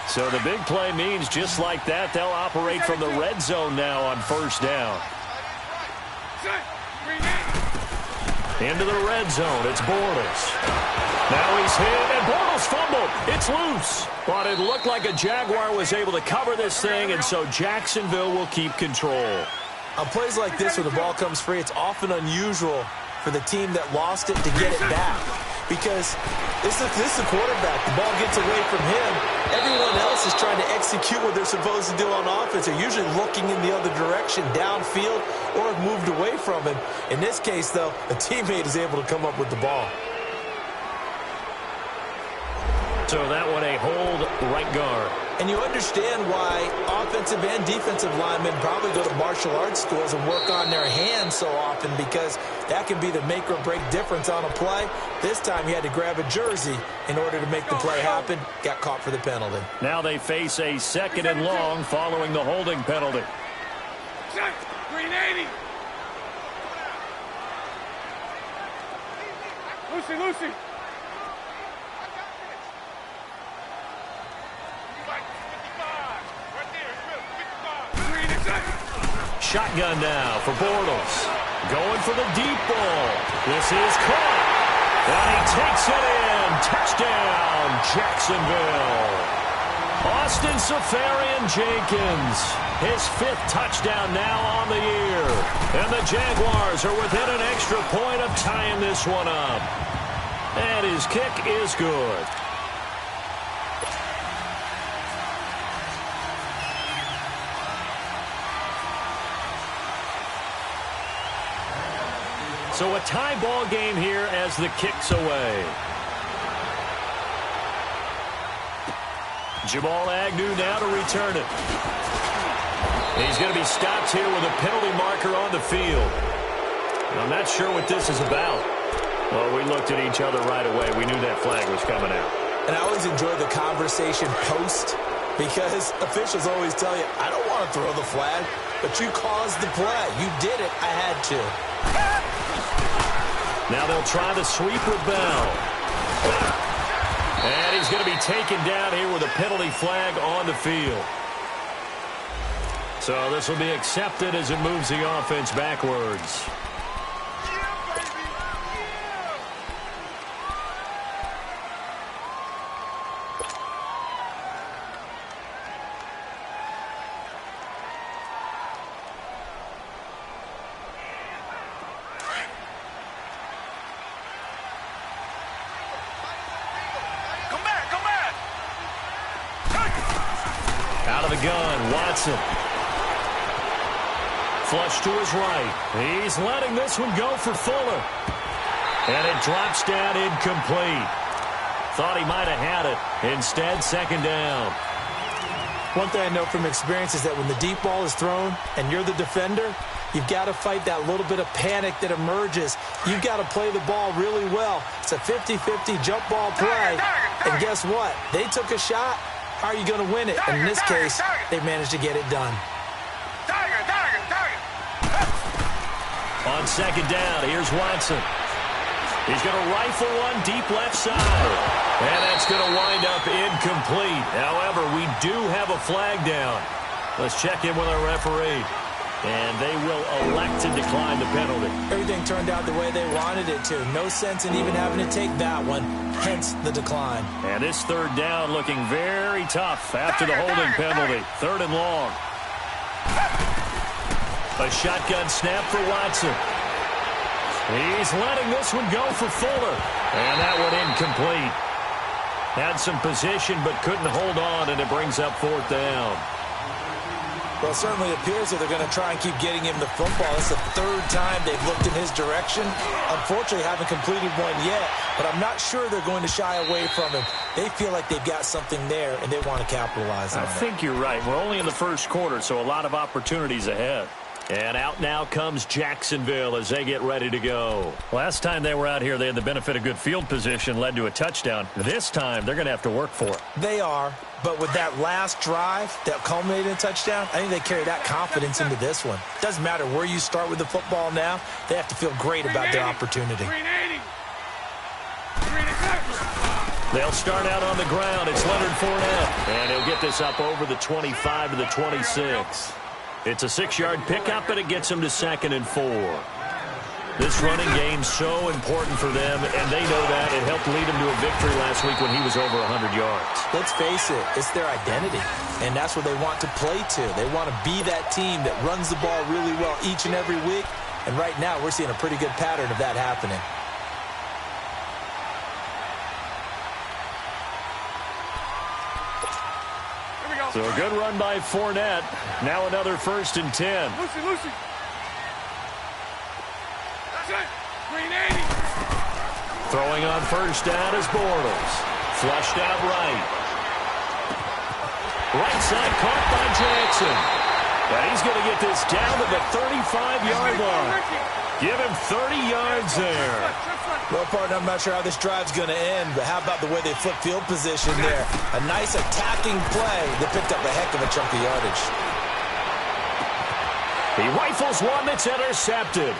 So the big play means just like that, they'll operate from the red zone now on first down. Into the red zone, it's Bortles. Now he's hit, and Bortles fumbled. It's loose. But it looked like a Jaguar was able to cover this thing, and so Jacksonville will keep control. On plays like this where the ball comes free, it's often unusual for the team that lost it to get it back. Because this is the quarterback. The ball gets away from him. Everyone else is trying to execute what they're supposed to do on offense. They're usually looking in the other direction, downfield, or have moved away from him. In this case, though, a teammate is able to come up with the ball. So that one a hold right guard. And you understand why offensive and defensive linemen probably go to martial arts schools and work on their hands so often, because that can be the make or break difference on a play. This time he had to grab a jersey in order to make the play happen. Got caught for the penalty. Now they face a 2nd and long following the holding penalty. Green 80. Lucy. Shotgun now for Bortles. Going for the deep ball. This is caught. And he takes it in. Touchdown, Jacksonville. Austin Seferian-Jenkins. His 5th touchdown now on the year. And the Jaguars are within an extra point of tying this one up. And his kick is good. So a tie ball game here as the kick's away. Jamal Agnew now to return it. He's going to be stopped here with a penalty marker on the field. I'm not sure what this is about. Well, we looked at each other right away. We knew that flag was coming out. And I always enjoy the conversation post, because officials always tell you, I don't want to throw the flag, but you caused the play. You did it. I had to. Now they'll try the sweep with Bell. And he's going to be taken down here with a penalty flag on the field. So this will be accepted as it moves the offense backwards. Gun, Watson. Flush to his right. He's letting this one go for Fuller. And it drops down incomplete. Thought he might have had it. Instead, 2nd down. One thing I know from experience is that when the deep ball is thrown and you're the defender, you've got to fight that little bit of panic that emerges. You've got to play the ball really well. It's a 50-50 jump ball play. And guess what? They took a shot. How are you going to win it? And in this case, they managed to get it done. On 2nd down, here's Watson. He's going to rifle one deep left side. And that's going to wind up incomplete. However, we do have a flag down. Let's check in with our referee. And they will elect to decline the penalty. Everything turned out the way they wanted it to. No sense in even having to take that one, hence the decline. And this 3rd down looking very tough after the holding penalty. 3rd and long. A shotgun snap for Watson. He's letting this one go for Fuller. And that one incomplete. Had some position but couldn't hold on, and it brings up 4th down. Well, it certainly appears that they're going to try and keep getting him the football. It's the 3rd time they've looked in his direction. Unfortunately, haven't completed one yet, but I'm not sure they're going to shy away from him. They feel like they've got something there, and they want to capitalize on it. I think you're right. We're only in the 1st quarter, so a lot of opportunities ahead. And out now comes Jacksonville as they get ready to go. Last time they were out here, they had the benefit of good field position, led to a touchdown. This time, they're going to have to work for it. They are, but with that last drive that culminated in a touchdown, I think they carry that confidence into this one. Doesn't matter where you start with the football now, they have to feel great about their opportunity. They'll start out on the ground. It's Leonard Fournette. And he'll get this up over the 25 to the 26. It's a 6-yard pickup, but it gets him to 2nd and 4. This running game's so important for them, and they know that. It helped lead them to a victory last week when he was over 100 yards. Let's face it, it's their identity, and that's what they want to play to. They want to be that team that runs the ball really well each and every week, and right now we're seeing a pretty good pattern of that happening. So a good run by Fournette. Now another 1st and 10. Lucy. That's it. Green 80. Throwing on 1st down is Bortles. Flushed out right. Right side caught by Jackson. And he's going to get this down to the 35-yard line. Give him 30 yards there. Well, partner, I'm not sure how this drive's going to end, but how about the way they flip field position there? A nice attacking play that picked up a heck of a chunk of yardage. He rifles one that's intercepted.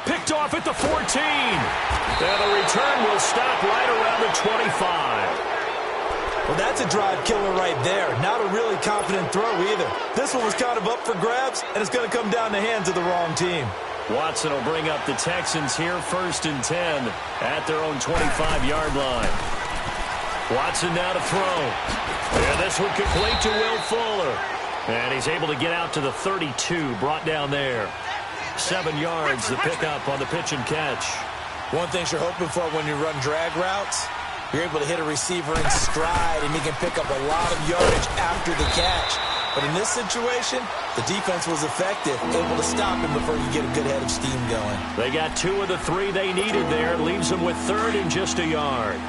Picked off at the 14. And the return will stop right around the 25. Well, that's a drive killer right there. Not a really confident throw either. This one was kind of up for grabs, and it's going to come down the hands of the wrong team. Watson will bring up the Texans here 1st and 10 at their own 25-yard line. Watson now to throw. And this one complete to Will Fuller. And he's able to get out to the 32, brought down there. 7 yards, the pickup on the pitch and catch. One thing you're hoping for when you run drag routes, you're able to hit a receiver in stride, and he can pick up a lot of yardage after the catch. But in this situation, the defense was effective, able to stop him before you get a good head of steam going. They got 2 of the 3 they needed there. Leaves them with 3rd and just a yard.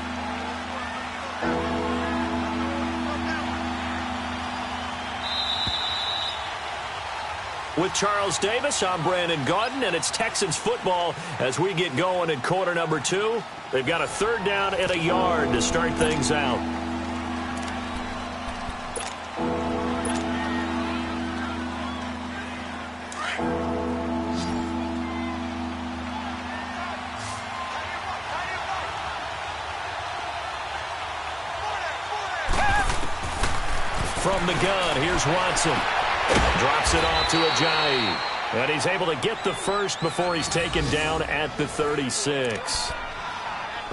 With Charles Davis, I'm Brandon Gaudin, and it's Texans football as we get going in quarter number 2. They've got a 3rd down and a yard to start things out. From the gun, here's Watson. Drops it off to Ajayi. And he's able to get the 1st before he's taken down at the 36.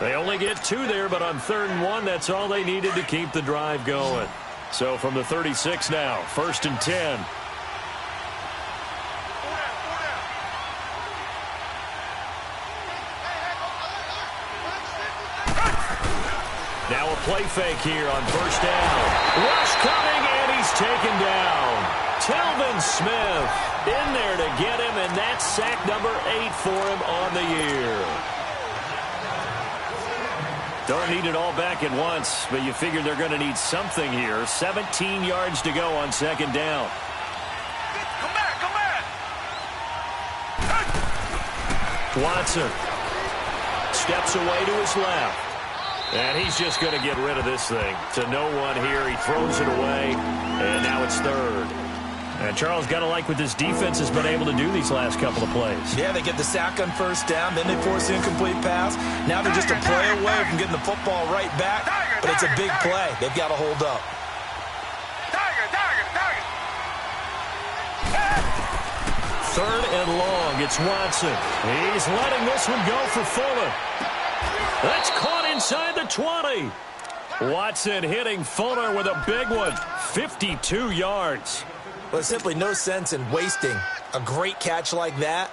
They only get 2 there, but on 3rd and 1, that's all they needed to keep the drive going. So from the 36 now, 1st and 10. Now a play fake here on 1st down. Rush coming, and he's taken down. Telvin Smith in there to get him, and that's sack number 8 for him on the year. Don't need it all back at once, but you figure they're going to need something here. 17 yards to go on 2nd down. Come back. Watson steps away to his left. And he's just going to get rid of this thing. To no one here. He throws it away, and now it's 3rd. And Charles, got to like what this defense has been able to do these last couple of plays. Yeah, they get the sack on 1st down, then they force the incomplete pass. Now they're just a play away from getting the football right back, but it's a big play. They've got to hold up. 3rd and long. It's Watson. He's letting this one go for Fuller. That's caught inside the 20. Watson hitting Fuller with a big one. 52 yards. Well, there's simply no sense in wasting a great catch like that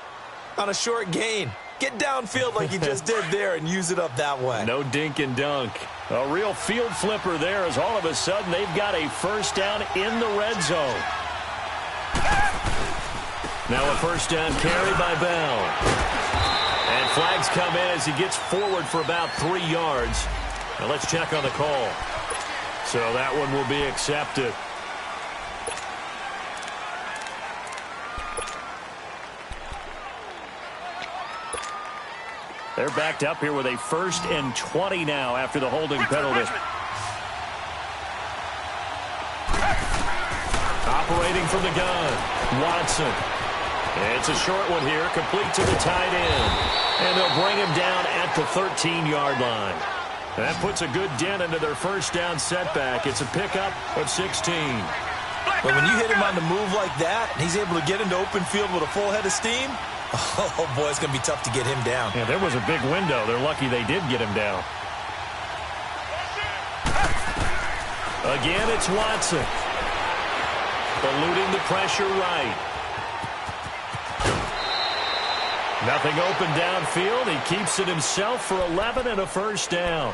on a short gain. Get downfield like you just did there and use it up that way. No dink and dunk. A real field flipper there as all of a sudden they've got a 1st down in the red zone. Now a 1st down carry by Bell. And flags come in as he gets forward for about 3 yards. Now let's check on the call. So that one will be accepted. They're backed up here with a 1st and 20 now after the holding penalty. Operating from the gun, Watson. It's a short one here, complete to the tight end. And they'll bring him down at the 13-yard line. That puts a good dent into their first down setback. It's a pickup of 16. But when you hit him on the move like that, and he's able to get into open field with a full head of steam, oh, boy, it's going to be tough to get him down. Yeah, there was a big window. They're lucky they did get him down. Again, it's Watson. Eluding the pressure right. Nothing open downfield. He keeps it himself for 11 and a first down.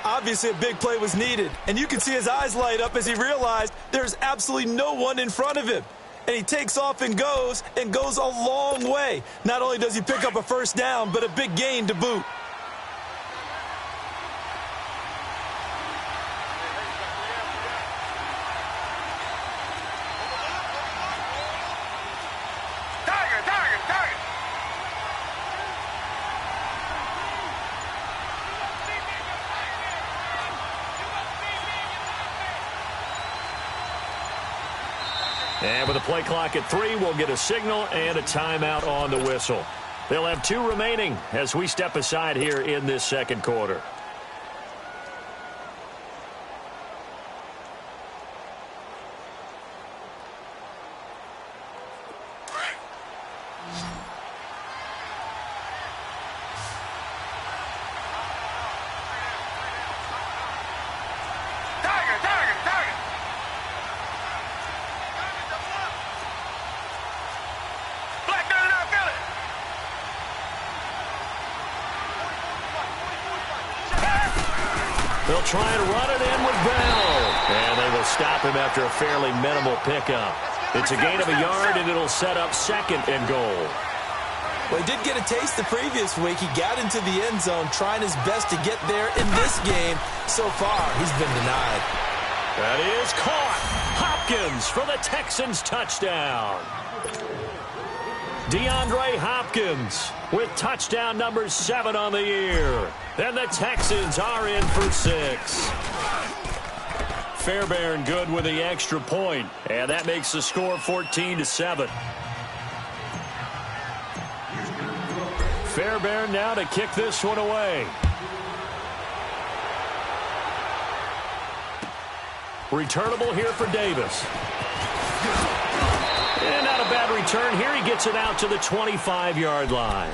Obviously, a big play was needed, and you can see his eyes light up as he realized there's absolutely no one in front of him. And he takes off and goes a long way. Not only does he pick up a first down, but a big gain to boot. And with the play clock at 3, we'll get a signal and a timeout on the whistle. They'll have 2 remaining as we step aside here in this second quarter. They'll try and run it in with Bell. And they will stop him after a fairly minimal pickup. It's a gain of a yard, and it'll set up second and goal. Well, he did get a taste the previous week. He got into the end zone trying his best to get there in this game. So far, he's been denied. That is caught. Hopkins for the Texans touchdown. DeAndre Hopkins with touchdown number 7 on the year. And the Texans are in for 6. Fairbairn good with the extra point. And that makes the score 14-7. Fairbairn now to kick this one away. Returnable here for Davis. And not a bad return here. He gets it out to the 25-yard line.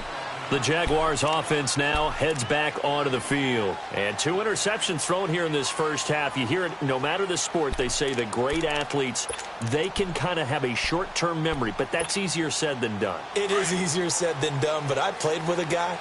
The Jaguars offense now heads back onto the field. And 2 interceptions thrown here in this first half. You hear it, no matter the sport, they say the great athletes, they can kind of have a short-term memory, but that's easier said than done. It is easier said than done, but I played with a guy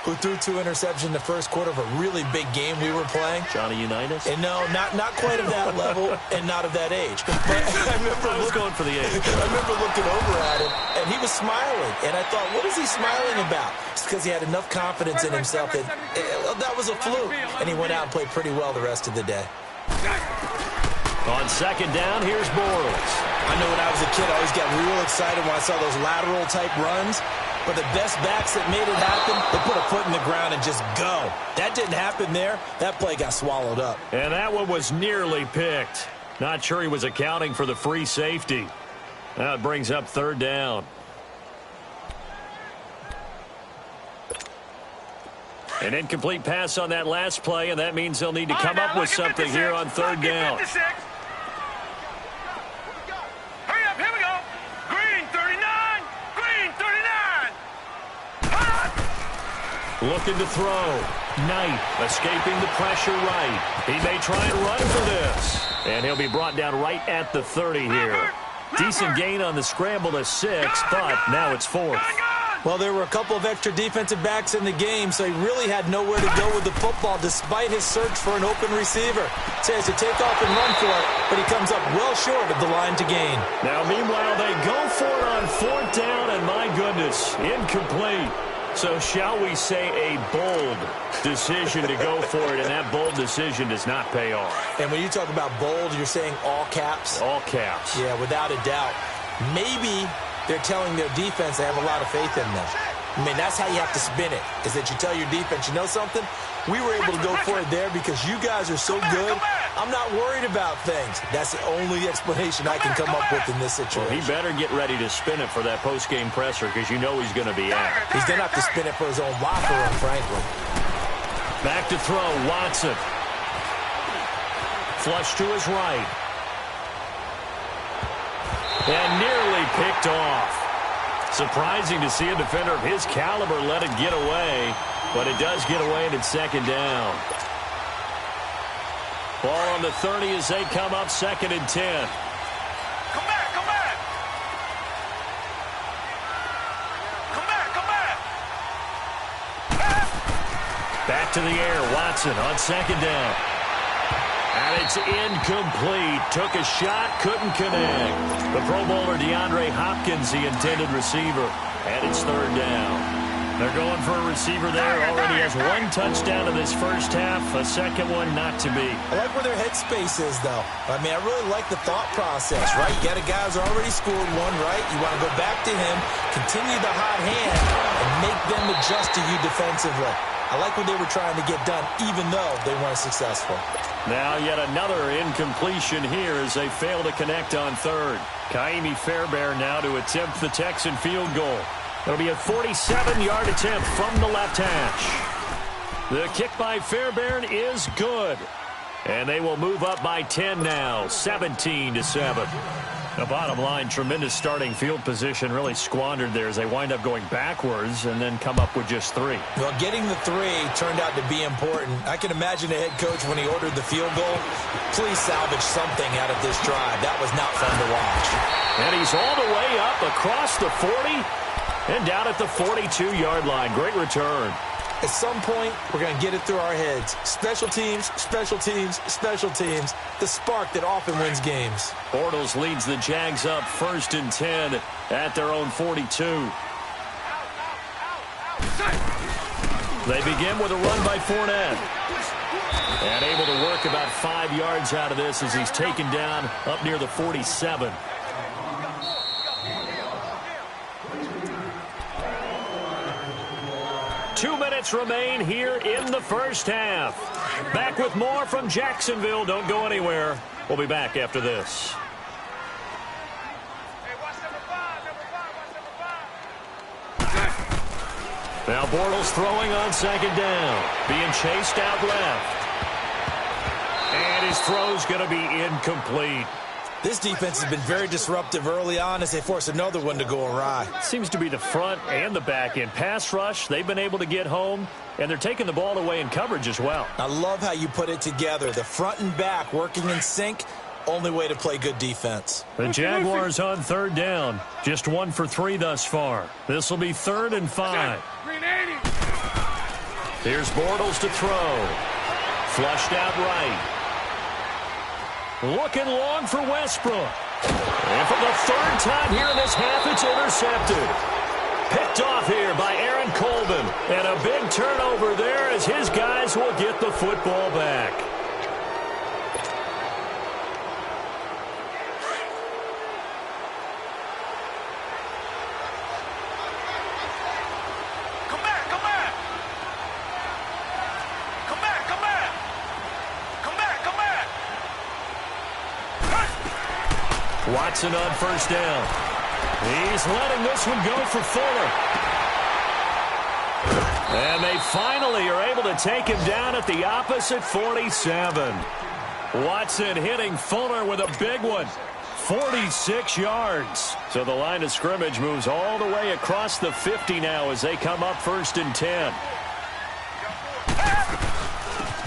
who threw 2 interceptions in the first quarter of a really big game we were playing. Johnny Unitas? And no, not quite of that level and not of that age. But I was going for the age. I remember looking over at him, and he was smiling. And I thought, what is he smiling about? It's because he had enough confidence in himself that that was a fluke. And he went out and played pretty well the rest of the day. On second down, here's Bortles. I know when I was a kid, I always got real excited when I saw those lateral-type runs. But the best backs that made it happen, they put a foot in the ground and just go. That didn't happen there. That play got swallowed up. And that one was nearly picked. Not sure he was accounting for the free safety. Now it brings up third down. An incomplete pass on that last play, and that means they'll need to come up with something here on third down. Hurry up, here we go. Green 39, green 39. Looking to throw. Knight escaping the pressure right. He may try and run for this. And he'll be brought down right at the 30 here. Decent gain on the scramble to 6, but now it's 4th. Well, there were a couple of extra defensive backs in the game, so he really had nowhere to go with the football despite his search for an open receiver. So he has to take off and run for it, but he comes up well short of the line to gain. Now, meanwhile, they go for it on 4th down, and my goodness, incomplete. So shall we say a bold decision to go for it, and that bold decision does not pay off. And when you talk about bold, you're saying all caps? All caps. Yeah, without a doubt. Maybe they're telling their defense they have a lot of faith in them. I mean, that's how you have to spin it, is that you tell your defense, you know something? We were able to go for it there because you guys are so good. I'm not worried about things. That's the only explanation I can come up with in this situation. Well, he better get ready to spin it for that post-game presser because you know he's going to be out. He's going to have to spin it for his own locker room, frankly. Back to throw, Watson. Flush to his right. And nearly picked off. Surprising to see a defender of his caliber let it get away, but it does get away and it's second down. Ball on the 30 as they come up 2nd and 10. Come back, come back. Come back, come back. Back to the air, Watson on 2nd down. And it's incomplete. Took a shot, couldn't connect. The Pro Bowler DeAndre Hopkins, the intended receiver. And it's 3rd down. They're going for a receiver there. Already has 1 touchdown in this first half. A second one not to be. I like where their headspace is, though. I mean, I really like the thought process, right? You got a guy who's already scored 1, right? You want to go back to him, continue the hot hand, and make them adjust to you defensively. I like what they were trying to get done, even though they weren't successful. Now yet another incompletion here as they fail to connect on 3rd. Kaimi Fairbairn now to attempt the Texan field goal. It'll be a 47-yard attempt from the left hash. The kick by Fairbairn is good. And they will move up by 10 now, 17-7. The bottom line, tremendous starting field position, really squandered there as they wind up going backwards and then come up with just 3. Well, getting the 3 turned out to be important. I can imagine the head coach when he ordered the field goal. Please salvage something out of this drive. That was not fun to watch. And he's all the way up across the 40 and down at the 42-yard line. Great return. At some point, we're going to get it through our heads. Special teams, special teams, special teams. The spark that often wins games. Bortles leads the Jags up 1st and 10 at their own 42. They begin with a run by Fournette. And able to work about 5 yards out of this as he's taken down up near the 47. Two minutes remain here in the first half. Back with more from Jacksonville. Don't go anywhere. We'll be back after this. Now Bortles throwing on 2nd down. Being chased out left. And his throw's going to be incomplete. This defense has been very disruptive early on as they force another one to go awry. Seems to be the front and the back end. Pass rush, they've been able to get home, and they're taking the ball away in coverage as well. I love how you put it together. The front and back working in sync, only way to play good defense. The Jaguars on 3rd down. Just 1 for 3 thus far. This will be 3rd and 5. Here's Bortles to throw. Flushed out right. Looking long for Westbrook. And for the 3rd time here in this half, it's intercepted. Picked off here by Aaron Colvin. And a big turnover there as his guys will get the football back. Watson on 1st down. He's letting this one go for Fuller. And they finally are able to take him down at the opposite 47. Watson hitting Fuller with a big one. 46 yards. So the line of scrimmage moves all the way across the 50 now as they come up 1st and 10.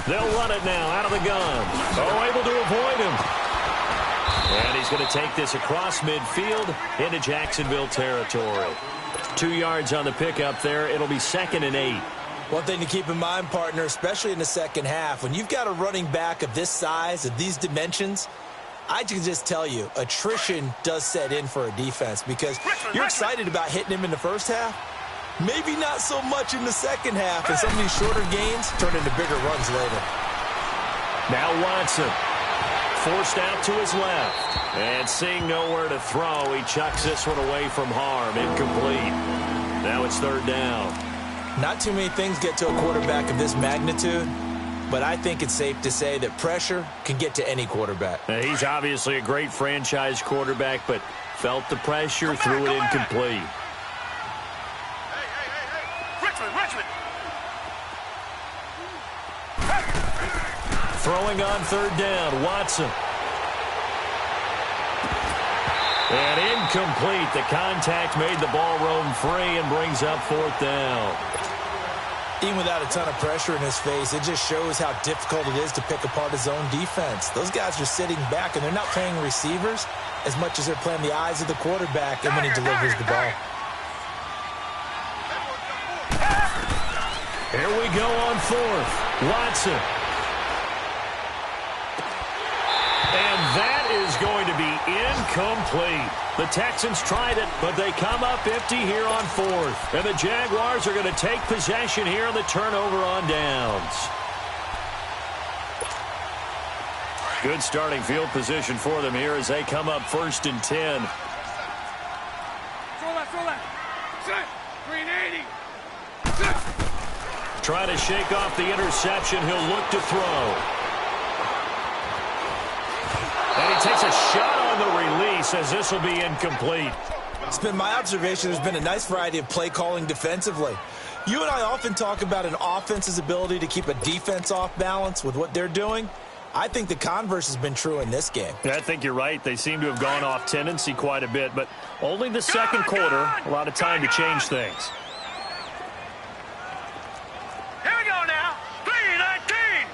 They'll run it now out of the gun. Oh, able to avoid him. And he's going to take this across midfield into Jacksonville territory. 2 yards on the pickup there. It'll be 2nd and 8. One thing to keep in mind, partner, especially in the second half, when you've got a running back of this size, of these dimensions, I can just tell you, attrition does set in for a defense because you're excited about hitting him in the first half. Maybe not so much in the second half, and some of these shorter gains turn into bigger runs later. Now Watson. Forced out to his left. And seeing nowhere to throw, he chucks this one away from harm. Incomplete. Now it's 3rd down. Not too many things get to a quarterback of this magnitude, but I think it's safe to say that pressure can get to any quarterback. He's obviously a great franchise quarterback, but felt the pressure, threw it incomplete. Richmond. Throwing on third down, Watson. And incomplete. The contact made the ball roam free and brings up fourth down. Even without a ton of pressure in his face, it just shows how difficult it is to pick apart his own defense. Those guys are sitting back, and they're not playing receivers as much as they're playing the eyes of the quarterback and when he delivers the ball. Here we go on fourth. Watson. And that is going to be incomplete. The Texans tried it, but they come up empty here on fourth. And the Jaguars are going to take possession here on the turnover on downs. Good starting field position for them here as they come up 1st and 10. Set. 380. Trying to shake off the interception. He'll look to throw. And he takes a shot on the release as this will be incomplete. It's been my observation there's been a nice variety of play calling defensively. You and I often talk about an offense's ability to keep a defense off balance with what they're doing. I think the converse has been true in this game. I think you're right. They seem to have gone off tendency quite a bit, but only the second quarter, a lot of time to change things. Here we go now. 319.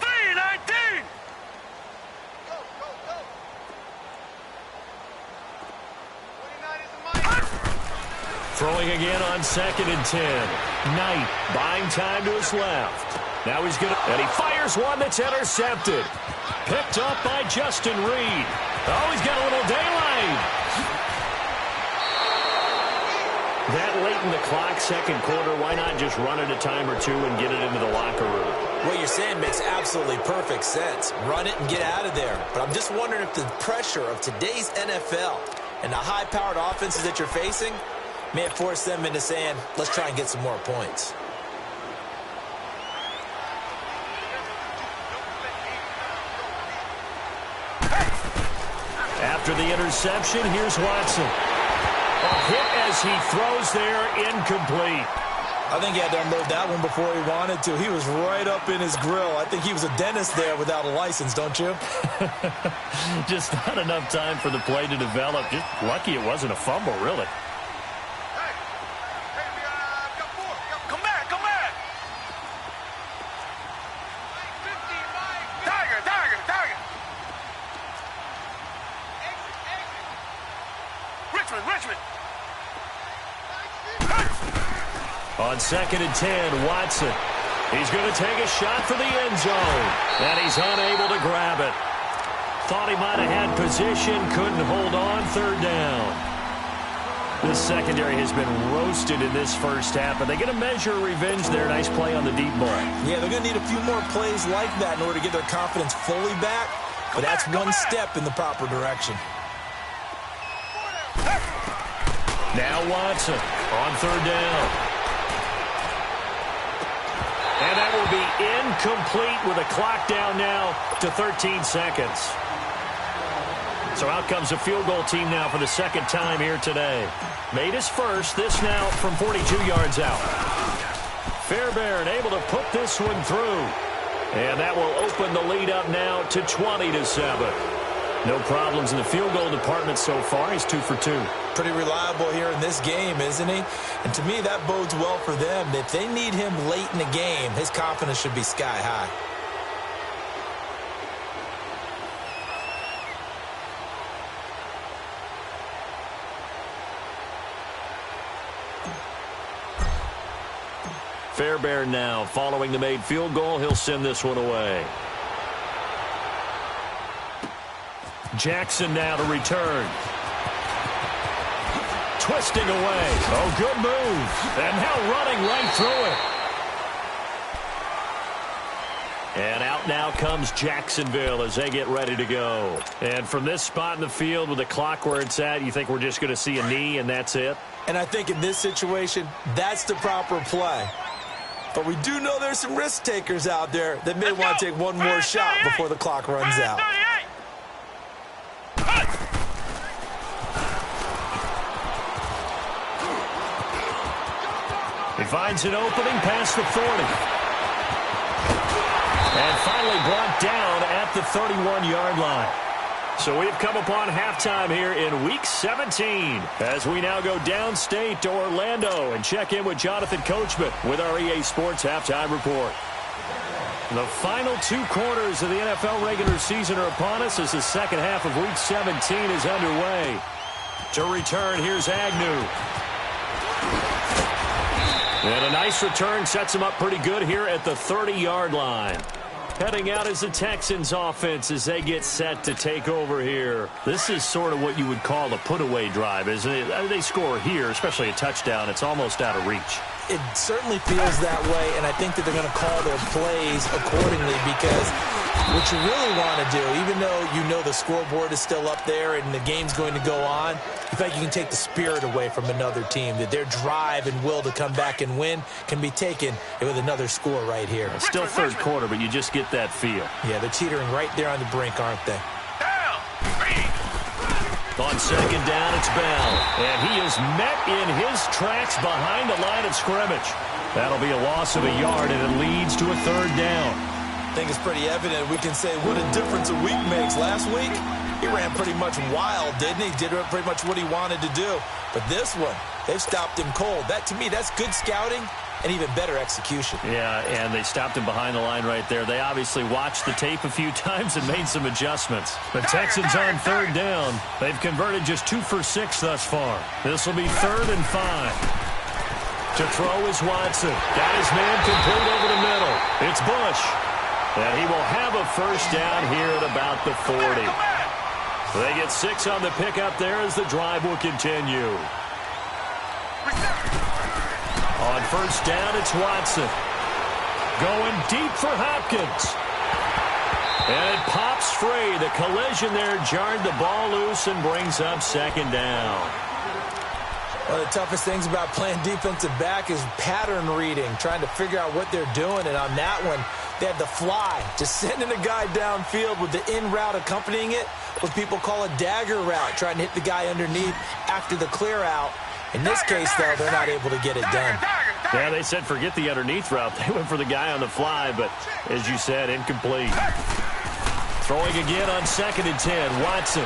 319. Throwing again on 2nd and 10. Knight buying time to his left. Now he's going to, and he fires one that's intercepted. Picked up by Justin Reed. Oh, he's got a little daylight. That late in the clock, second quarter, why not just run it a time or two and get it into the locker room? What you're saying makes absolutely perfect sense. Run it and get out of there. But I'm just wondering if the pressure of today's NFL and the high-powered offenses that you're facing may force them into saying, let's try and get some more points. After the interception, here's Watson. A hit as he throws there, incomplete. I think he had to unload that one before he wanted to. He was right up in his grill. I think he was a dentist there without a license, don't you? Just not enough time for the play to develop. Just lucky it wasn't a fumble, really. Come back. Tiger. Richmond. On 2nd and 10, Watson. He's going to take a shot for the end zone. And he's unable to grab it. Thought he might have had position, couldn't hold on, 3rd down. This secondary has been roasted in this first half, but they get a measure of revenge there. Nice play on the deep ball. Yeah, they're going to need a few more plays like that in order to get their confidence fully back. But that's one step in the proper direction. Now Watson on 3rd down. And that will be incomplete with a clock down now to 13 seconds. So out comes a field goal team now for the second time here today. Made his first, this now from 42 yards out. Fairbairn able to put this one through. And that will open the lead up now to 20-7. No problems in the field goal department so far. He's 2 for 2. Pretty reliable here in this game, isn't he? And to me, that bodes well for them. If they need him late in the game, his confidence should be sky high. Fairbairn now following the made field goal. He'll send this one away. Jackson now to return. Twisting away. Oh, good move. And now running right through it. And out now comes Jacksonville as they get ready to go. And from this spot in the field with the clock where it's at, you think we're just going to see a knee and that's it? And I think in this situation, that's the proper play. But we do know there's some risk takers out there that may want to take one more shot before the clock runs out. He finds an opening past the 40. And finally brought down at the 31-yard line. So we've come upon halftime here in Week 17 as we now go downstate to Orlando and check in with Jonathan Coachman with our EA Sports Halftime Report. The final 2 quarters of the NFL regular season are upon us as the second half of Week 17 is underway. To return, here's Agnew. And a nice return sets him up pretty good here at the 30-yard line. Heading out is the Texans offense as they get set to take over here. This is sort of what you would call a put-away drive, isn't it? They score here, especially a touchdown. It's almost out of reach. It certainly feels that way, and I think that they're going to call their plays accordingly because what you really want to do, even though you know the scoreboard is still up there and the game's going to go on, you feel like you can take the spirit away from another team, that their drive and will to come back and win can be taken with another score right here. It's still third quarter, but you just get that feel. Yeah, they're teetering right there on the brink, aren't they? On second down, it's Bell. And he is met in his tracks behind the line of scrimmage. That'll be a loss of a yard, and it leads to a third down. I think it's pretty evident. We can say what a difference a week makes. Last week, he ran pretty much wild, didn't he? Did pretty much what he wanted to do. But this one, they've stopped him cold. That, to me, that's good scouting and even better execution. Yeah, and they stopped him behind the line right there. They obviously watched the tape a few times and made some adjustments. The Texans on third down. They've converted just 2 for 6 thus far. This will be 3rd and 5. To throw is Watson. Got his man complete over the middle. It's Bush. And he will have a first down here at about the 40. They get 6 on the pickup there as the drive will continue. On first down, it's Watson. Going deep for Hopkins. And it pops free. The collision there jarred the ball loose and brings up second down. One of the toughest things about playing defensive back is pattern reading, trying to figure out what they're doing. And on that one, they had the fly, just sending a guy downfield with the in route accompanying it, what people call a dagger route, trying to hit the guy underneath after the clear out. In this case, though, they're not able to get it done. Yeah, they said forget the underneath route. They went for the guy on the fly, but as you said, incomplete. Throwing again on 2nd and 10. Watson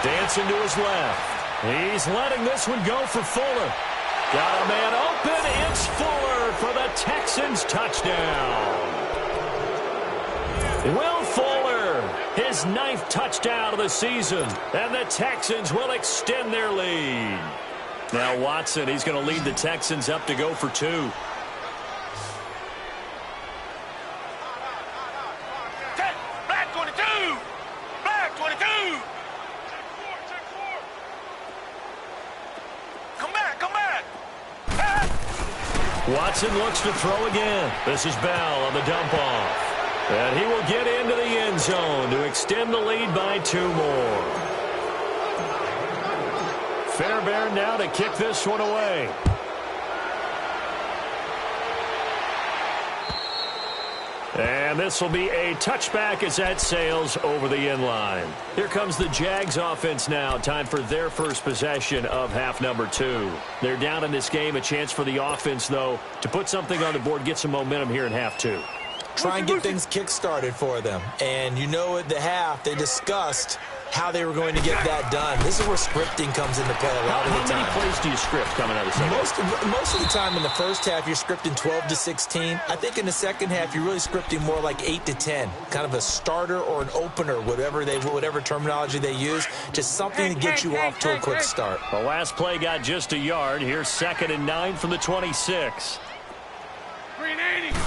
dancing to his left. He's letting this one go for Fuller. Got a man open. It's Fuller for the Texans touchdown. Will Fuller, his 9th touchdown of the season, and the Texans will extend their lead. Now Watson, he's going to lead the Texans up to go for 2. Black 22! Black 22! Come back, come back! Watson looks to throw again. This is Bell on the dump-off. And he will get into the end zone to extend the lead by 2 more. Fairbairn now to kick this one away. And this will be a touchback as that sails over the end line. Here comes the Jags offense now. Time for their first possession of half number 2. They're down in this game. A chance for the offense, though, to put something on the board, get some momentum here in half 2. Try and get things kick-started for them. And you know at the half, they discussed how they were going to get that done. This is where scripting comes into play a lot of the time. How many plays do you script coming out of the second? Most of the time in the first half, you're scripting 12 to 16. I think in the second half, you're really scripting more like 8 to 10. Kind of a starter or an opener, whatever terminology they use. Just something to get you off to a quick start. The last play got just a yard. Here's 2nd and 9 from the 26. 380!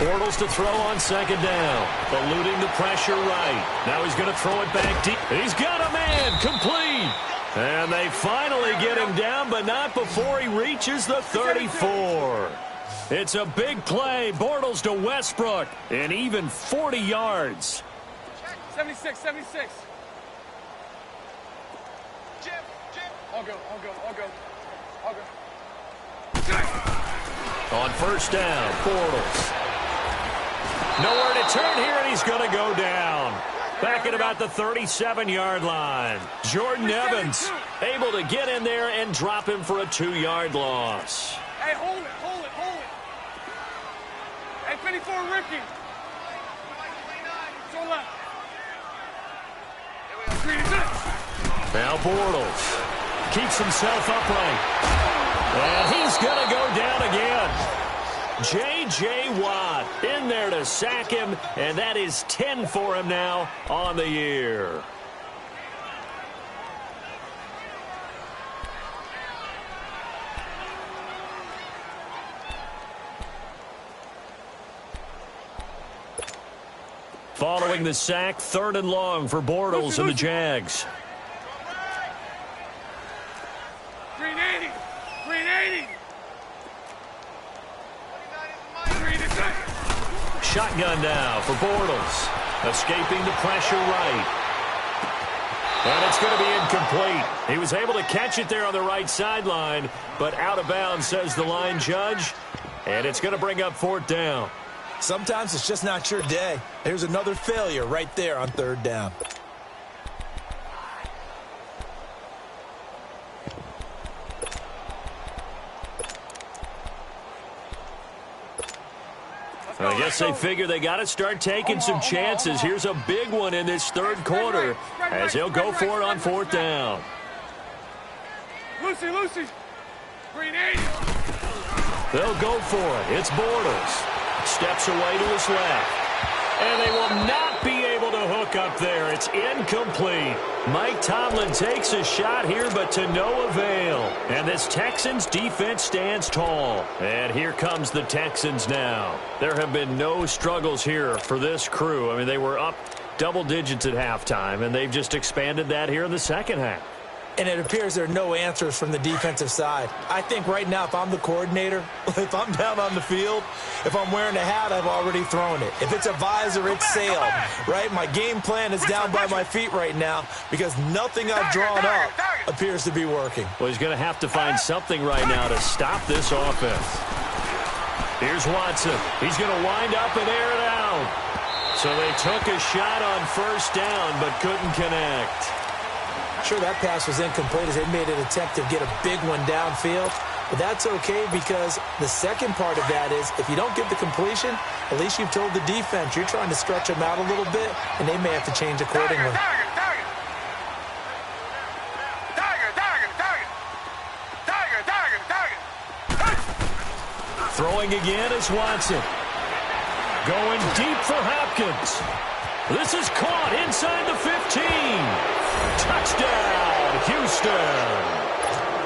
Bortles to throw on 2nd down. Eluding the pressure right. Now he's going to throw it back deep. He's got a man complete. And they finally get him down, but not before he reaches the 34. It's a big play. Bortles to Westbrook. And even 40 yards. 76, 76. Jim. I'll go. On first down, Bortles. Nowhere to turn here, and he's going to go down. Back at about the 37-yard line. Jordan Evans able to get in there and drop him for a 2-yard loss. Hey, hold it. Hey, 24, Ricky. Now Bortles keeps himself upright. And he's going to go down again. J.J. Watt in there to sack him, and that is 10 for him now on the year. Following the sack, 3rd and long for Bortles and the Jags. Green 80. Green 80. Shotgun now for Bortles. Escaping the pressure right. And it's going to be incomplete. He was able to catch it there on the right sideline, but out of bounds, says the line judge. And it's going to bring up 4th down. Sometimes it's just not your day. There's another failure right there on 3rd down. I guess they figure they got to start taking some chances. Here's a big one in this 3rd quarter as he'll go for it on 4th down. Lucy. Green 80. They'll go for it. It's Bortles. Steps away to his left. And they will not be able to hook up there. It's incomplete. Mike Tomlin takes a shot here, but to no avail. And this Texans defense stands tall. And here comes the Texans now. There have been no struggles here for this crew. I mean, they were up double digits at halftime, and they've just expanded that here in the second half. And it appears there are no answers from the defensive side. I think right now, if I'm the coordinator, if I'm down on the field, if I'm wearing a hat, I've already thrown it. If it's a visor, it's sailed, right? My game plan is down by my feet right now because nothing I've drawn up appears to be working. Well, he's going to have to find something right now to stop this offense. Here's Watson. He's going to wind up and air it out. So they took a shot on 1st down but couldn't connect. Sure, that pass was incomplete as they made an attempt to get a big one downfield. But that's okay because the second part of that is if you don't get the completion, at least you've told the defense you're trying to stretch them out a little bit, and they may have to change accordingly. Throwing again is Watson. Going deep for Hopkins. This is caught inside the 15. Touchdown, Houston.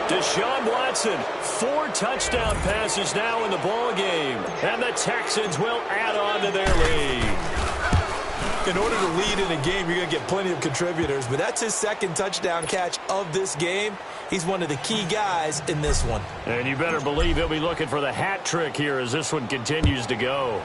Deshaun Watson, 4 touchdown passes now in the ballgame. And the Texans will add on to their lead. In order to lead in a game, you're going to get plenty of contributors. But that's his 2nd touchdown catch of this game. He's one of the key guys in this one. And you better believe he'll be looking for the hat trick here as this one continues to go.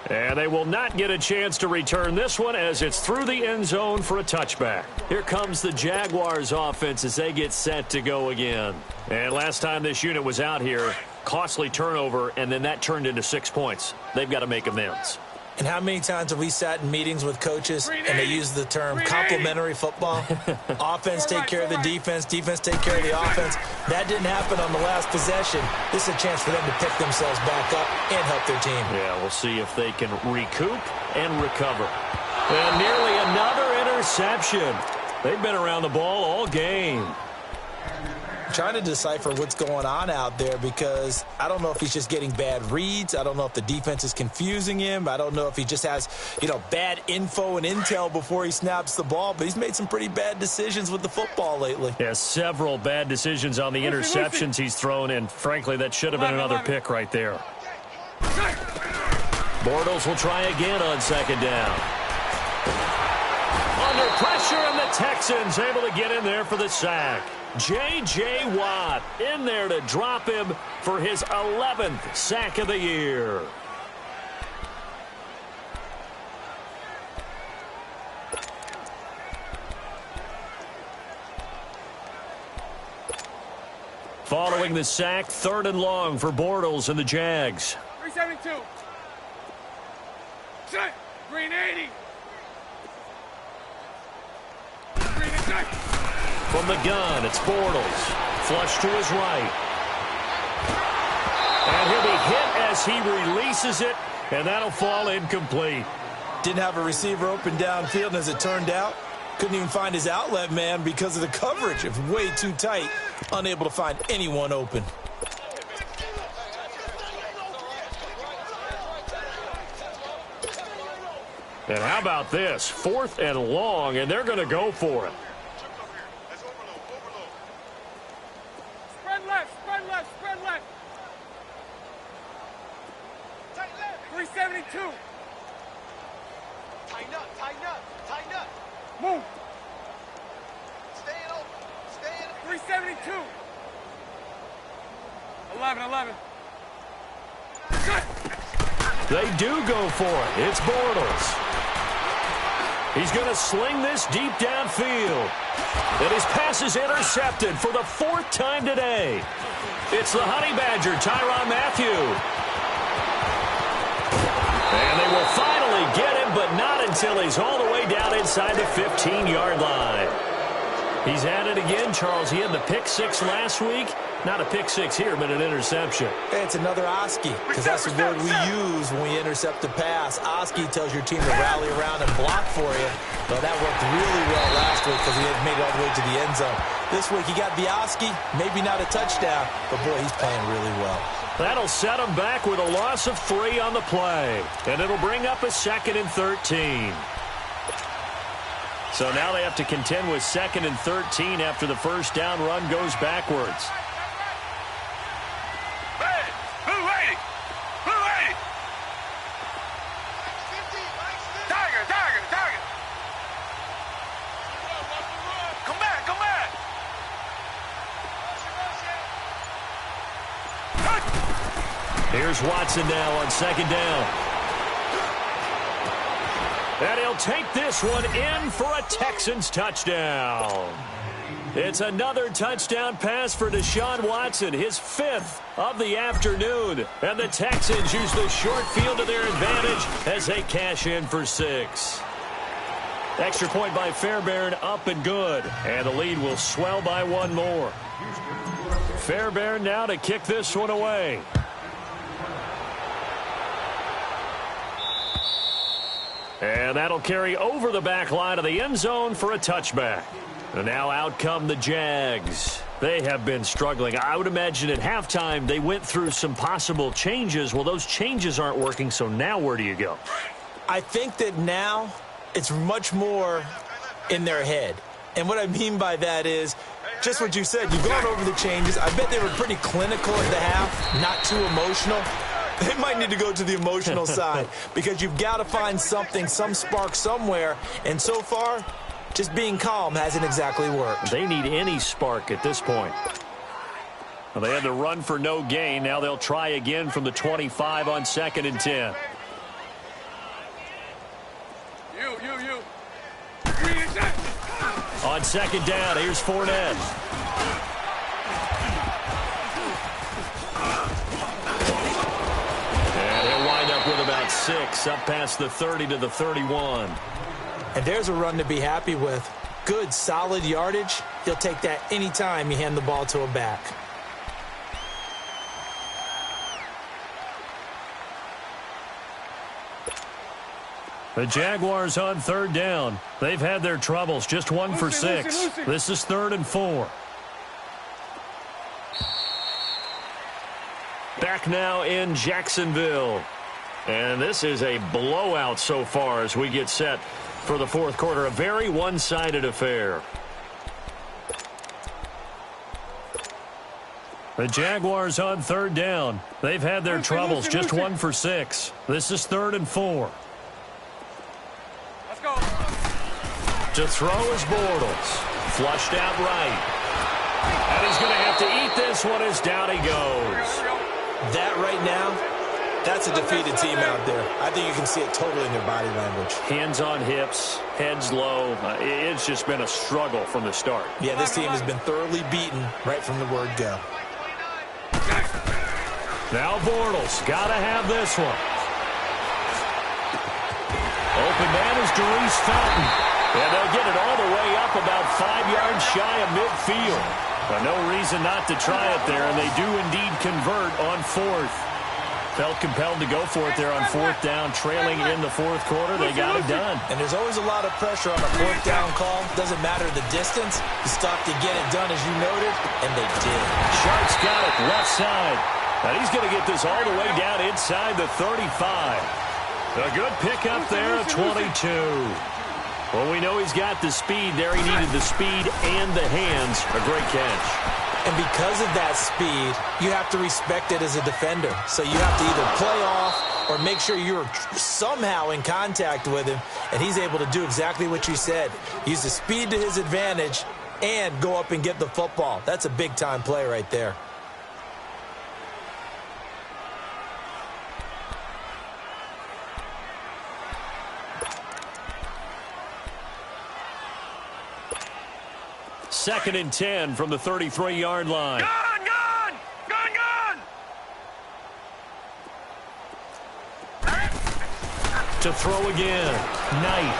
And they will not get a chance to return this one as it's through the end zone for a touchback. Here comes the Jaguars offense as they get set to go again. And last time this unit was out here, costly turnover, and then that turned into 6 points. They've got to make amends. And how many times have we sat in meetings with coaches and they use the term complementary football? Offense take care of the defense, defense take care of the offense. That didn't happen on the last possession. This is a chance for them to pick themselves back up and help their team. Yeah, we'll see if they can recoup and recover. And nearly another interception. They've been around the ball all game. Trying to decipher what's going on out there because I don't know if he's just getting bad reads. I don't know if the defense is confusing him. I don't know if he just has, bad info and intel before he snaps the ball. But he's made some pretty bad decisions with the football lately. Yeah, several bad decisions on the interceptions he's thrown in. Frankly, that should have been another pick right there. Bortles will try again on 2nd down. Under pressure, and the Texans able to get in there for the sack. J.J. Watt in there to drop him for his 11th sack of the year. Following the sack, 3rd and long for Bortles and the Jags. 372. Set. Green 80. Green attack. From the gun, it's Bortles. Flush to his right. And he'll be hit as he releases it And that'll fall incomplete. Didn't have a receiver open downfield, and as it turned out, couldn't even find his outlet man because of the coverage. It was way too tight, unable to find anyone open. And how about this? 4th and long, and they're going to go for it. Spread left, spread left, spread left. 372. Tighten up, tighten up, tighten up. Move. Stay in open, stay in. 372. 11. They do go for it. It's Bortles. He's going to sling this deep downfield. And his pass is intercepted for the 4th time today. It's the Honey Badger, Tyrann Mathieu. And they will finally get him, but not until he's all the way down inside the 15-yard line. He's at it again, Charles. He had the pick 6 last week. Not a pick 6 here, but an interception. It's another Oski, because that's the word we use when we intercept a pass. Oski tells your team to rally around and block for you. Well, that worked really well last week because he had made it all the way to the end zone. This week he got the Oski, maybe not a touchdown, but boy, he's playing really well. That'll set him back with a loss of 3 on the play. And it'll bring up a 2nd and 13. So now they have to contend with 2nd and 13 after the first down run goes backwards. Here's Watson now on 2nd down. And he'll take this one in for a Texans touchdown. It's another touchdown pass for Deshaun Watson, his 5th of the afternoon. And the Texans use the short field to their advantage as they cash in for 6. Extra point by Fairbairn, up and good. And the lead will swell by 1 more. Fairbairn now to kick this one away. And that'll carry over the back line of the end zone for a touchback. And now out come the Jags. They have been struggling. I would imagine at halftime they went through some possible changes. Well, those changes aren't working, so now where do you go? I think that now it's much more in their head. And what I mean by that is just what you said. You've gone over the changes. I bet they were pretty clinical at the half, not too emotional. They might need to go to the emotional side because you've got to find something, some spark somewhere. And so far, just being calm hasn't exactly worked. They need any spark at this point. Well, they had to run for no gain. Now they'll try again from the 25 on 2nd and 10. On 2nd down, here's Fournette. And he'll wind up with about 6, up past the 30 to the 31. And there's a run to be happy with. Good, solid yardage. He'll take that anytime you hand the ball to a back. The Jaguars on 3rd down. They've had their troubles. Just 1 for 6. This is 3rd and 4. Back now in Jacksonville. And this is a blowout so far as we get set for the 4th quarter. A very one-sided affair. The Jaguars on 3rd down. They've had their troubles. Just 1 for 6. This is 3rd and 4. Let's go. To throw is Bortles. Flushed out right. And he's going to have to eat this one as down he goes. That right now, that's a defeated team out there. I think you can see it totally in their body language. Hands on hips, heads low. It's just been a struggle from the start. Yeah, this team has been thoroughly beaten right from the word go. Now Bortles got to have this one. Open man is Darius Fountain. And they'll get it all the way up about 5 yards shy of midfield. But no reason not to try it there, and they do indeed convert on 4th. Felt compelled to go for it there on fourth down, trailing in the fourth quarter. They got it done. And there's always a lot of pressure on a fourth down call. Doesn't matter the distance. You stop to get it done, as you noted, and they did. Sharp's got it left side. And he's going to get this all the way down inside the 35. A good pickup there of 22. Well, we know he's got the speed there. He needed the speed and the hands. A great catch. And because of that speed, you have to respect it as a defender. So you have to either play off or make sure you're somehow in contact with him, and he's able to do exactly what you said. Use the speed to his advantage and go up and get the football. That's a big-time play right there. Second and 10 from the 33-yard line. Gun, gun! Gun, gun! To throw again. Knight.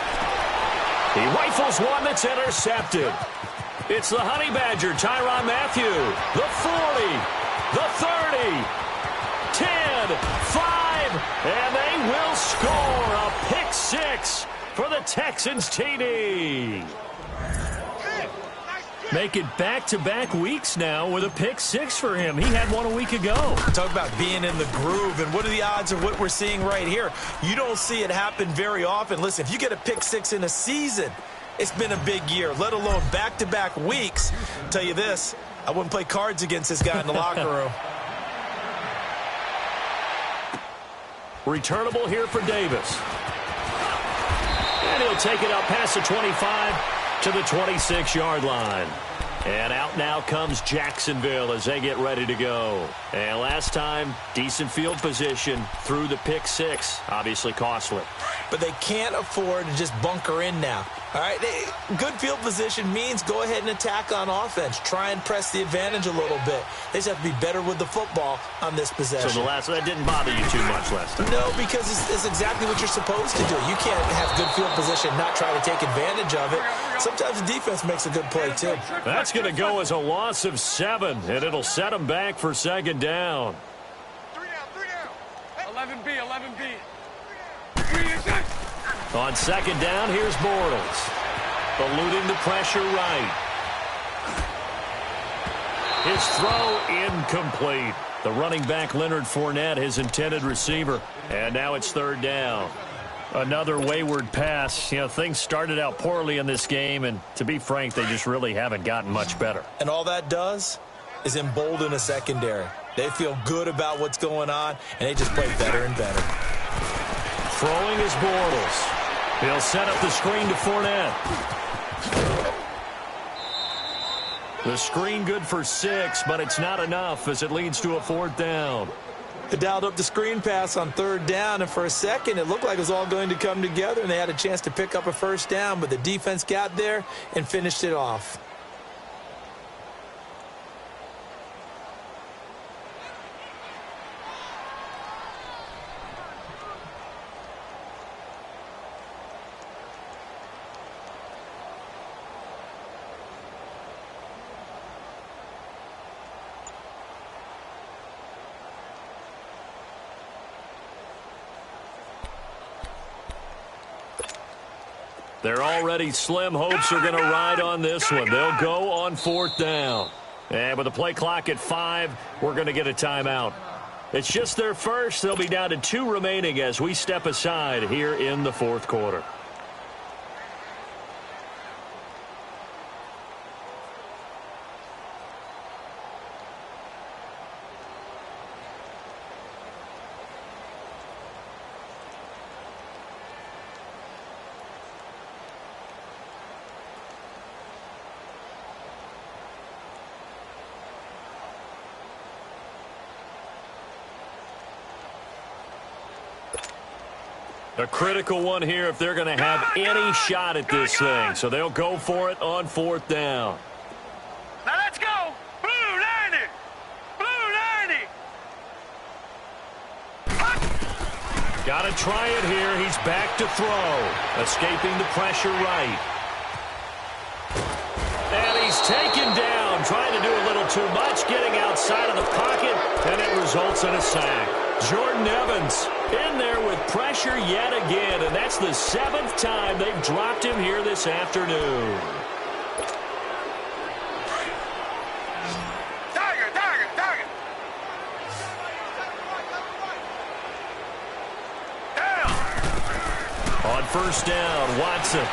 He rifles one that's intercepted. It's the Honey Badger, Tyrann Mathieu. The 40. The 30. 10. 5. And they will score a pick six for the Texans TD. Make it back-to-back weeks now with a pick six for him. He had one a week ago. Talk about being in the groove, and what are the odds of what we're seeing right here? You don't see it happen very often. Listen, if you get a pick six in a season, it's been a big year, let alone back-to-back weeks. I'll tell you this, I wouldn't play cards against this guy in the locker room. Returnable here for Davis. And he'll take it up past the 25 to the 26-yard line. And out now comes Jacksonville as they get ready to go. And last time, decent field position through the pick six. Obviously costly. But they can't afford to just bunker in now. All right, good field position means go ahead and attack on offense. Try and press the advantage a little bit. They just have to be better with the football on this possession. So that didn't bother you too much last time? No, because it's exactly what you're supposed to do. You can't have good field position, not try to take advantage of it. Sometimes the defense makes a good play, too. That's going to go as a loss of 7, and it'll set them back for second down. 3 down. 11B, 11B. On second down, here's Bortles. Eluding the pressure right. His throw incomplete. The running back, Leonard Fournette, his intended receiver. And now it's third down. Another wayward pass. You know, things started out poorly in this game, and to be frank, they just really haven't gotten much better. And all that does is embolden a secondary. They feel good about what's going on, and they just play better and better. Throwing is Bortles. He'll set up the screen to Fournette. The screen good for 6, but it's not enough as it leads to a fourth down. They dialed up the screen pass on third down, and for a second it looked like it was all going to come together, and they had a chance to pick up a first down, but the defense got there and finished it off. They're already slim hopes are going to ride on this one. They'll go on fourth down. And with the play clock at 5, we're going to get a timeout. It's just their first. They'll be down to 2 remaining as we step aside here in the fourth quarter. A critical one here if they're going to have any shot at this thing. So they'll go for it on fourth down. Now let's go. Blue 90. Blue 90. Got to try it here. He's back to throw. Escaping the pressure right. And he he's taken down, trying to do a little too much, getting outside of the pocket, and it results in a sack. Jordan Evans in there with pressure yet again, and that's the 7th time they've dropped him here this afternoon. Target. Down. On first down, Watson.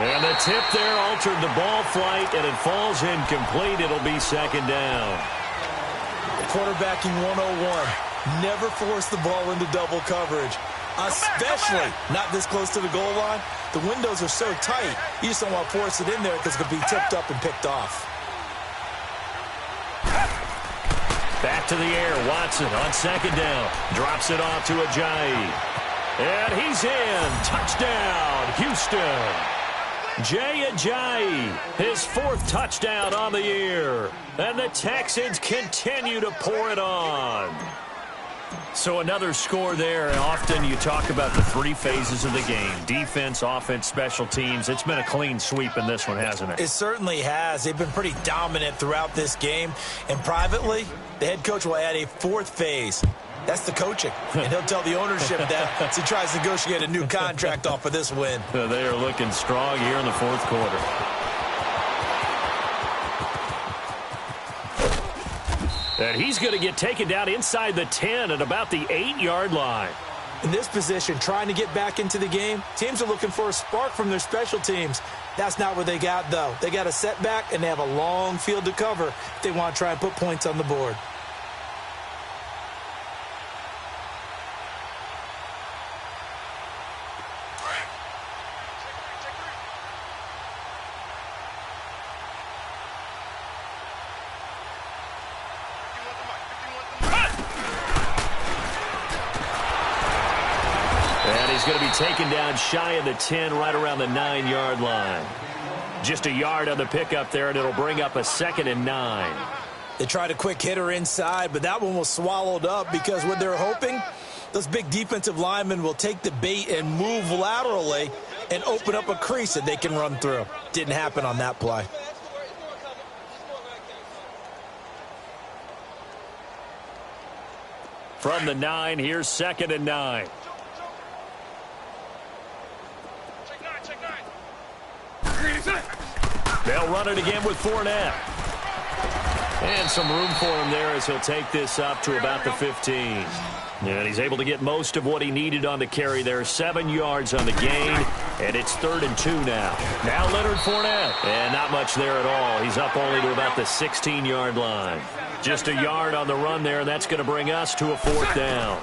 And the tip there altered the ball flight, and it falls incomplete. It'll be second down. Quarterbacking 101. Never force the ball into double coverage, especially not this close to the goal line. The windows are so tight, you just don't want to force it in there because it could be tipped up and picked off. Back to the air, Watson on second down. Drops it off to Ajayi. And he's in. Touchdown, Houston. Jay Ajayi, his 4th touchdown on the year. And the Texans continue to pour it on. So another score there. Often you talk about the 3 phases of the game. Defense, offense, special teams. It's been a clean sweep in this one, hasn't it? It certainly has. They've been pretty dominant throughout this game. And privately, the head coach will add a 4th phase. That's the coaching. And he'll tell the ownership that as he tries to negotiate a new contract off of this win. They are looking strong here in the 4th quarter. And he's going to get taken down inside the 10 at about the 8-yard line. In this position, trying to get back into the game, teams are looking for a spark from their special teams. That's not what they got, though. They got a setback, and they have a long field to cover if they want to try and put points on the board. He's going to be taken down shy of the 10, right around the 9-yard line. Just a yard on the pickup there, and it'll bring up a 2nd and 9. They tried a quick hitter inside, but that one was swallowed up because what they're hoping, those big defensive linemen will take the bait and move laterally and open up a crease that they can run through. Didn't happen on that play. From the 9, here's 2nd and 9. They'll run it again with Fournette. And some room for him there as he'll take this up to about the 15. And he's able to get most of what he needed on the carry there. 7 yards on the gain, and it's 3rd and 2 now. Now Leonard Fournette, and not much there at all. He's up only to about the 16-yard line. Just a yard on the run there, and that's going to bring us to a 4th down.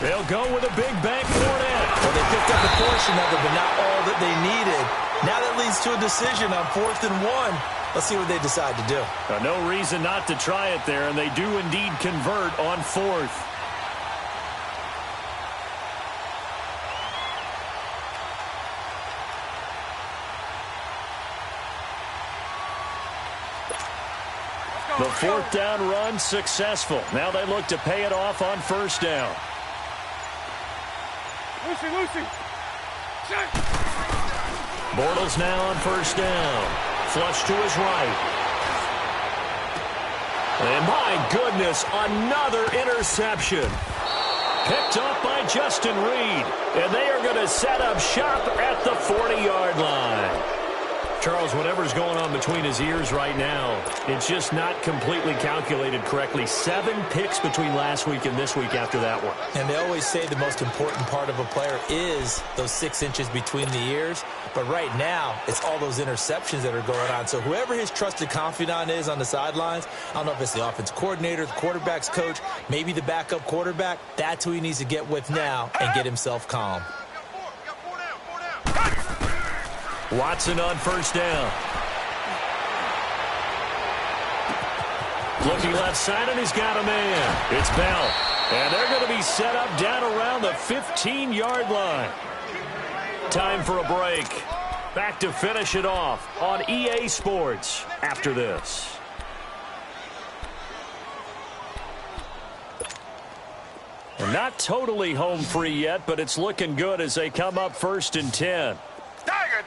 They'll go with a big bank Fournette. Well, they picked up a portion of it, but not all that they needed. Now that leads to a decision on 4th and 1. Let's see what they decide to do. No reason not to try it there, and they do indeed convert on 4th. The 4th down run successful. Now they look to pay it off on 1st down. Lucy. Bortles now on 1st down. Flush to his right. And my goodness, another interception. Picked up by Justin Reed. And they are going to set up shop at the 40-yard line. Charles, whatever's going on between his ears right now, it's just not completely calculated correctly. 7 picks between last week and this week after that one. And they always say the most important part of a player is those 6 inches between the ears. But right now, it's all those interceptions that are going on. So whoever his trusted confidant is on the sidelines, I don't know if it's the offense coordinator, the quarterback's coach, maybe the backup quarterback, that's who he needs to get with now and get himself calm. Watson on 1st down. Looking left side, and he's got a man. It's Bell. And they're going to be set up down around the 15-yard line. Time for a break. Back to finish it off on EA Sports after this. And not totally home free yet, but it's looking good as they come up 1st and 10. Tiger.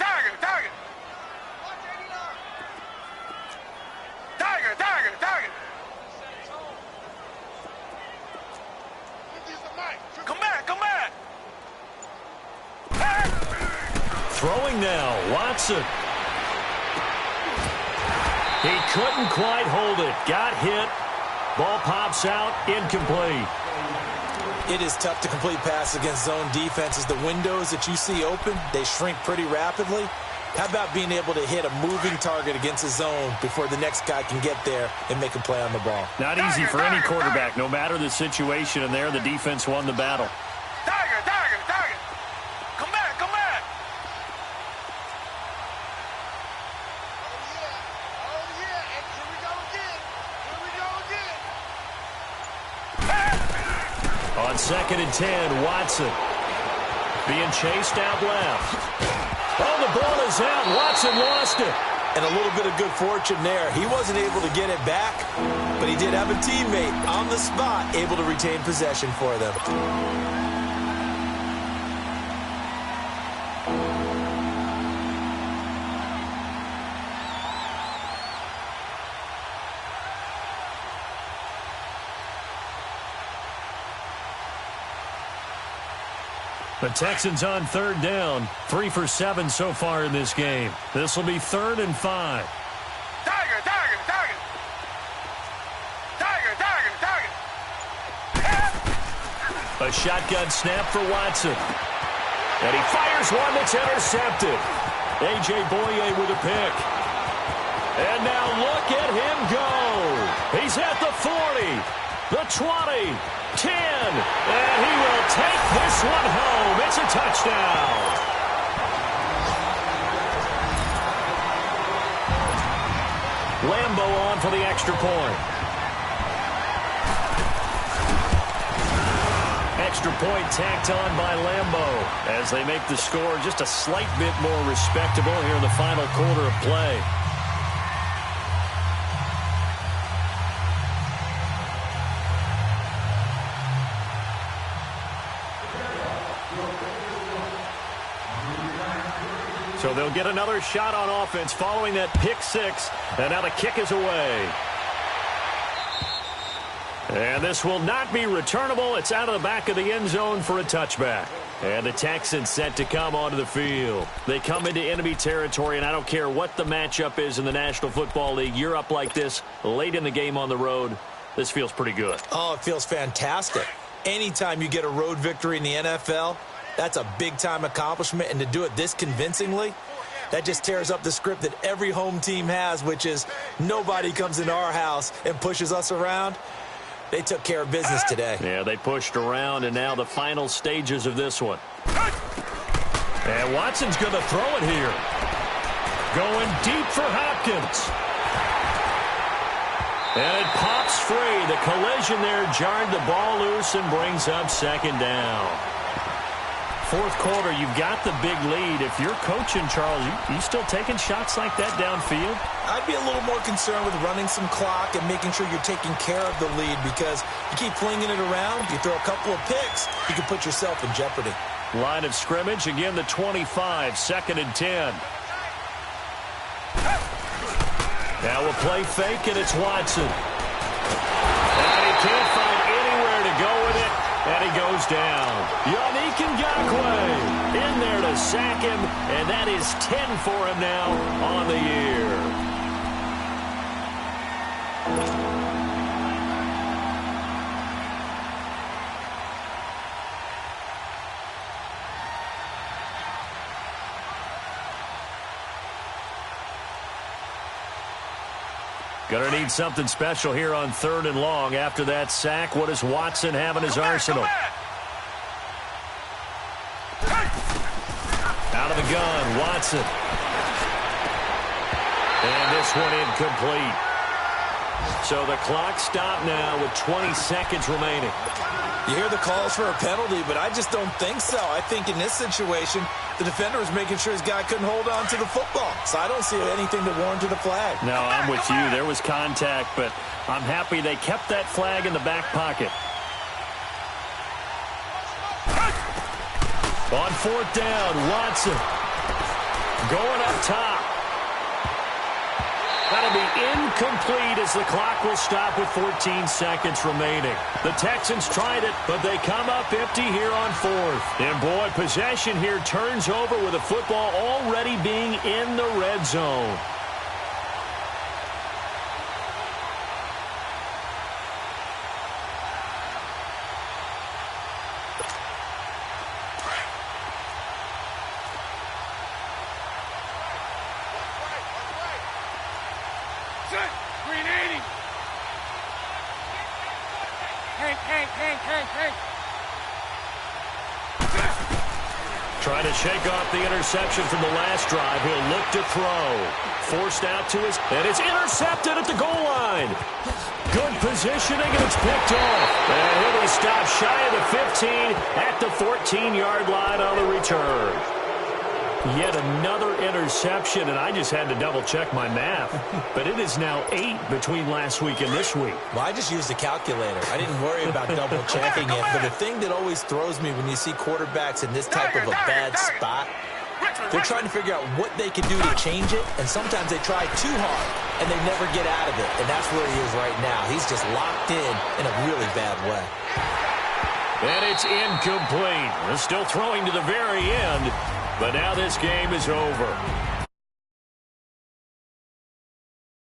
Throwing now, Watson. He couldn't quite hold it. Got hit. Ball pops out, incomplete. It is tough to complete passes against zone defenses. The windows that you see open, they shrink pretty rapidly. How about being able to hit a moving target against a zone before the next guy can get there and make a play on the ball? Not easy for any quarterback. No matter the situation, and there the defense won the battle. Tiger, Tiger, Tiger. Come back, come back. Oh, yeah. And here we go again. Here we go again. On 2nd and 10, Watson being chased out left. Oh, the ball is out. Watson lost it. And a little bit of good fortune there. He wasn't able to get it back, but he did have a teammate on the spot able to retain possession for them. The Texans on 3rd down. 3 for 7 so far in this game. This will be 3rd and 5. Tiger, Tiger, Tiger. Tiger, Tiger, Tiger. A shotgun snap for Watson. And he fires one that's intercepted. A.J. Boye with a pick. And now look at him go. He's at the 40, the 20, 10, and he will take this one home. It's a touchdown. Lambo on for the extra point. Extra point tacked on by Lambo as they make the score just a slight bit more respectable here in the final quarter of play. So they'll get another shot on offense following that pick six. And now the kick is away. And this will not be returnable. It's out of the back of the end zone for a touchback. And the Texans set to come onto the field. They come into enemy territory, and I don't care what the matchup is in the National Football League. You're up like this late in the game on the road. This feels pretty good. Oh, it feels fantastic. Anytime you get a road victory in the NFL, that's a big-time accomplishment, and to do it this convincingly, that just tears up the script that every home team has, which is nobody comes into our house and pushes us around. They took care of business today. Yeah, they pushed around, and now the final stages of this one. And Watson's going to throw it here. Going deep for Hopkins. And it pops free. The collision there jarred the ball loose and brings up 2nd down. 4th quarter, you've got the big lead. If you're coaching, Charles, you still taking shots like that downfield? I'd be a little more concerned with running some clock and making sure you're taking care of the lead, because you keep flinging it around, you throw a couple of picks, you can put yourself in jeopardy. Line of scrimmage, again the 25, 2nd and 10. Now a play fake, and it's Watson. And he can't find anywhere to go with it. And he goes down. Yannick Ngakoue in there to sack him, and that is 10 for him now on the year. Going to need something special here on 3rd and long. After that sack, what does Watson have in his arsenal? Out of the gun, Watson. And this one incomplete. So the clock stopped now with 20 seconds remaining. You hear the calls for a penalty, but I just don't think so. I think in this situation, the defender was making sure his guy couldn't hold on to the football. So I don't see anything to warrant a flag. No, I'm with you. There was contact, but I'm happy they kept that flag in the back pocket. On 4th down, Watson going up top. That'll be incomplete as the clock will stop with 14 seconds remaining. The Texans tried it, but they come up empty here on fourth. And, boy, possession here turns over with the football already being in the red zone. Green 80. Hank. Trying to shake off the interception from the last drive. He'll look to throw. Forced out to his... And it's intercepted at the goal line. Good positioning, and it's picked off. And he'll be stopped shy of the 15 at the 14-yard line on the return. Yet another interception, and I just had to double-check my math. But it is now 8 between last week and this week. Well, I just used a calculator. I didn't worry about double-checking it. But the thing that always throws me when you see quarterbacks in this type of a bad spot, they're trying to figure out what they can do to change it, and sometimes they try too hard, and they never get out of it. And that's where he is right now. He's just locked in a really bad way. And it's incomplete. They're still throwing to the very end. But now this game is over.